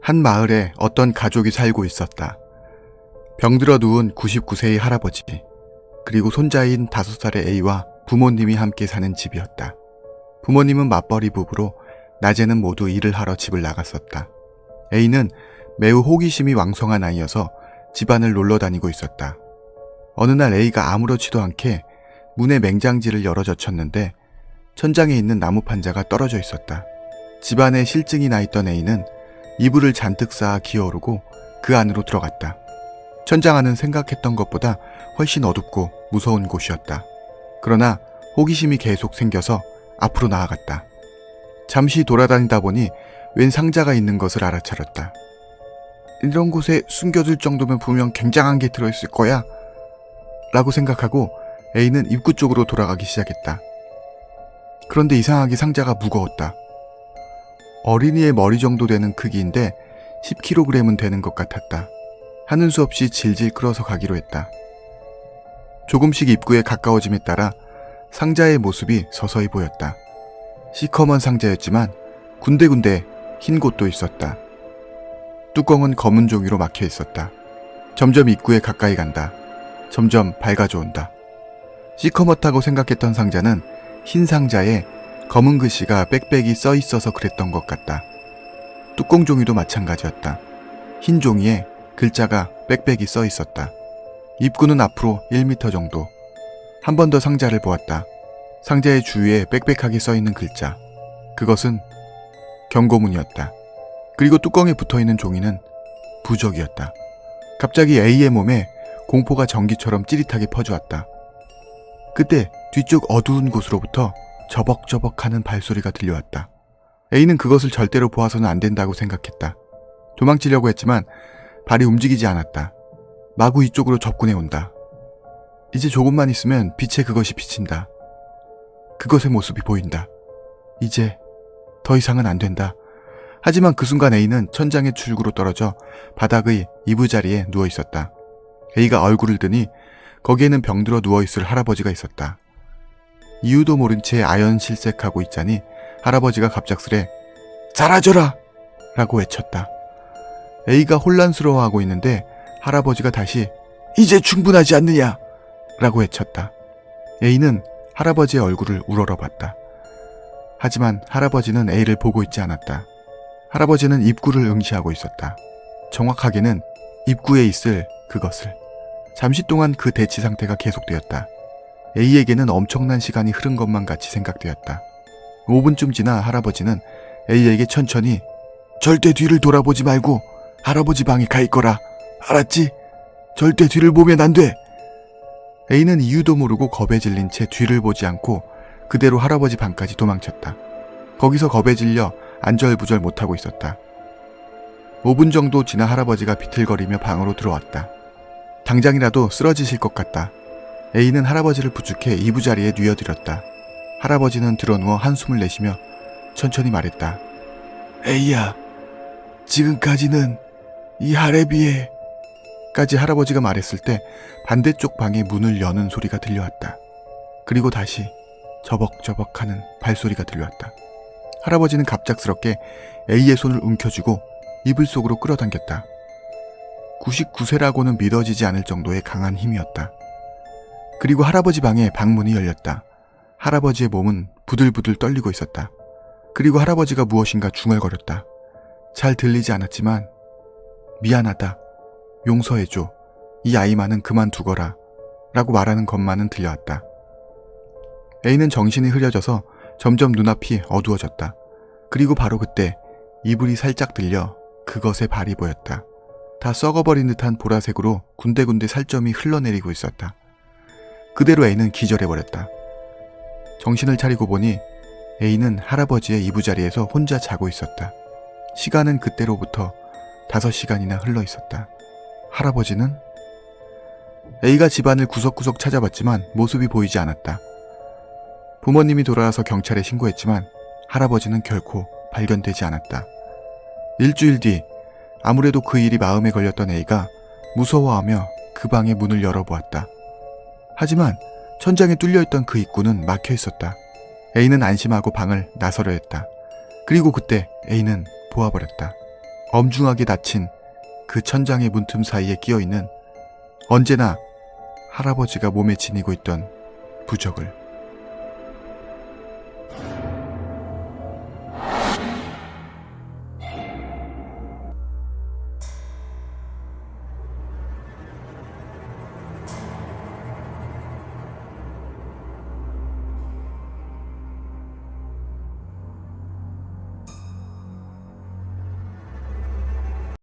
한 마을에 어떤 가족이 살고 있었다. 병들어 누운 99세의 할아버지, 그리고 손자인 5살의 A와 부모님이 함께 사는 집이었다. 부모님은 맞벌이 부부로 낮에는 모두 일을 하러 집을 나갔었다. A는 매우 호기심이 왕성한 아이여서 집안을 놀러 다니고 있었다. 어느 날 A가 아무렇지도 않게 문의 맹장지를 열어 젖혔는데 천장에 있는 나무 판자가 떨어져 있었다. 집안에 실증이 나 있던 A는 이불을 잔뜩 쌓아 기어오르고 그 안으로 들어갔다. 천장 안은 생각했던 것보다 훨씬 어둡고 무서운 곳이었다. 그러나 호기심이 계속 생겨서 앞으로 나아갔다. 잠시 돌아다니다 보니 웬 상자가 있는 것을 알아차렸다. 이런 곳에 숨겨둘 정도면 분명 굉장한 게 들어있을 거야 라고 생각하고 A는 입구 쪽으로 돌아가기 시작했다. 그런데 이상하게 상자가 무거웠다. 어린이의 머리 정도 되는 크기인데 10kg은 되는 것 같았다. 하는 수 없이 질질 끌어서 가기로 했다. 조금씩 입구에 가까워짐에 따라 상자의 모습이 서서히 보였다. 시커먼 상자였지만 군데군데 흰 곳도 있었다. 뚜껑은 검은 종이로 막혀 있었다. 점점 입구에 가까이 간다. 점점 밝아져 온다. 시커멓다고 생각했던 상자는 흰 상자에 검은 글씨가 빽빽이 써 있어서 그랬던 것 같다. 뚜껑 종이도 마찬가지였다. 흰 종이에 글자가 빽빽이 써 있었다. 입구는 앞으로 1m 정도. 한 번 더 상자를 보았다. 상자의 주위에 빽빽하게 써 있는 글자. 그것은 경고문이었다. 그리고 뚜껑에 붙어있는 종이는 부적이었다. 갑자기 A의 몸에 공포가 전기처럼 찌릿하게 퍼주었다. 그때 뒤쪽 어두운 곳으로부터 저벅저벅하는 발소리가 들려왔다. A는 그것을 절대로 보아서는 안 된다고 생각했다. 도망치려고 했지만 발이 움직이지 않았다. 마구 이쪽으로 접근해 온다. 이제 조금만 있으면 빛에 그것이 비친다. 그것의 모습이 보인다. 이제 더 이상은 안 된다. 하지만 그 순간 A는 천장의 출구로 떨어져 바닥의 이부자리에 누워 있었다. A가 얼굴을 드니 거기에는 병들어 누워있을 할아버지가 있었다. 이유도 모른 채 아연실색하고 있자니 할아버지가 갑작스레 사라져라! 라고 외쳤다. A가 혼란스러워하고 있는데 할아버지가 다시 이제 충분하지 않느냐! 라고 외쳤다. A는 할아버지의 얼굴을 우러러봤다. 하지만 할아버지는 A를 보고 있지 않았다. 할아버지는 입구를 응시하고 있었다. 정확하게는 입구에 있을 그것을. 잠시 동안 그 대치 상태가 계속되었다. A에게는 엄청난 시간이 흐른 것만 같이 생각되었다. 5분쯤 지나 할아버지는 A에게 천천히 절대 뒤를 돌아보지 말고 할아버지 방에 가 있거라. 알았지? 절대 뒤를 보면 안 돼. A는 이유도 모르고 겁에 질린 채 뒤를 보지 않고 그대로 할아버지 방까지 도망쳤다. 거기서 겁에 질려 안절부절 못하고 있었다. 5분 정도 지나 할아버지가 비틀거리며 방으로 들어왔다. 당장이라도 쓰러지실 것 같다. A는 할아버지를 부축해 이부자리에 뉘어드렸다. 할아버지는 드러누워 한숨을 내쉬며 천천히 말했다. A야, 지금까지는 이 할애비에 까지 할아버지가 말했을 때 반대쪽 방의 문을 여는 소리가 들려왔다. 그리고 다시 저벅저벅하는 발소리가 들려왔다. 할아버지는 갑작스럽게 A의 손을 움켜쥐고 이불 속으로 끌어당겼다. 99세라고는 믿어지지 않을 정도의 강한 힘이었다. 그리고 할아버지 방의 방문이 열렸다. 할아버지의 몸은 부들부들 떨리고 있었다. 그리고 할아버지가 무엇인가 중얼거렸다. 잘 들리지 않았지만 미안하다. 용서해줘. 이 아이만은 그만두거라. 라고 말하는 것만은 들려왔다. A는 정신이 흐려져서 점점 눈앞이 어두워졌다. 그리고 바로 그때 이불이 살짝 들려 그것의 발이 보였다. 다 썩어버린 듯한 보라색으로 군데군데 살점이 흘러내리고 있었다. 그대로 A는 기절해버렸다. 정신을 차리고 보니 A는 할아버지의 이부자리에서 혼자 자고 있었다. 시간은 그때로부터 5시간이나 흘러 있었다. 할아버지는? A가 집안을 구석구석 찾아봤지만 모습이 보이지 않았다. 부모님이 돌아와서 경찰에 신고했지만 할아버지는 결코 발견되지 않았다. 일주일 뒤 아무래도 그 일이 마음에 걸렸던 A가 무서워하며 그 방의 문을 열어보았다. 하지만 천장에 뚫려있던 그 입구는 막혀 있었다. A는 안심하고 방을 나서려 했다. 그리고 그때 A는 보아버렸다. 엄중하게 닫힌 그 천장의 문틈 사이에 끼어있는 언제나 할아버지가 몸에 지니고 있던 부적을